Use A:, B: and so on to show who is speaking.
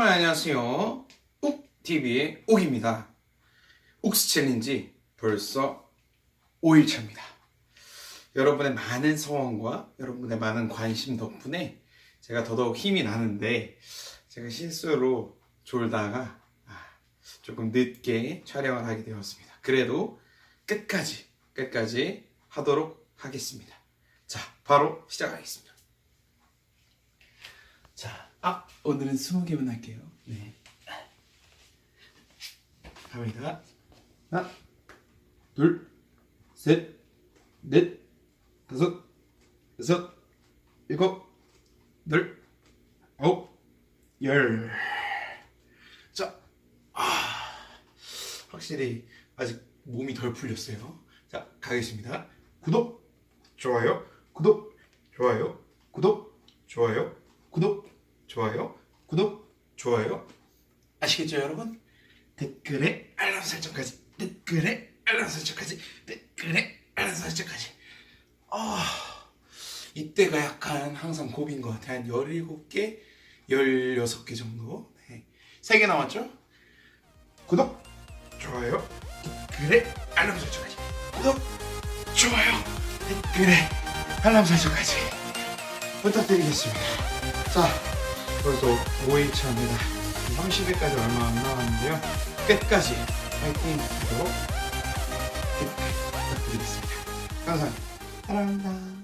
A: 여러분 안녕하세요. 욱TV의 욱입니다. 욱스 챌린지 벌써 5일차입니다. 여러분의 많은 성원과 여러분의 많은 관심 덕분에 제가 더더욱 힘이 나는데, 제가 실수로 졸다가 조금 늦게 촬영을 하게 되었습니다. 그래도 끝까지 하도록 하겠습니다. 자, 바로 시작하겠습니다. 자, 오늘은 20개만 할게요. 네. 갑니다. 하나, 둘, 셋, 넷, 다섯, 여섯, 일곱, 여덟, 아홉, 열. 자, 확실히 아직 몸이 덜 풀렸어요. 자, 가겠습니다. 구독, 좋아요, 구독, 좋아요, 구독, 좋아요, 구독, 좋아요, 구독, 좋아요. 아시겠죠, 여러분? 댓글에 알람 설정까지, 댓글에 알람 설정까지, 댓글에 알람 설정까지. 이때가 약간 항상 고비인 것 같아요. 한 17개, 16개 정도. 네. 3개 남았죠? 구독, 좋아요, 댓글에 알람 설정까지. 구독, 좋아요, 댓글에 알람 설정까지 부탁드리겠습니다. 자, 벌써 5일차입니다. 30일까지 얼마 안 남았는데요. 끝까지 파이팅 하도록 부탁드리겠습니다. 감사합니다. 사랑합니다.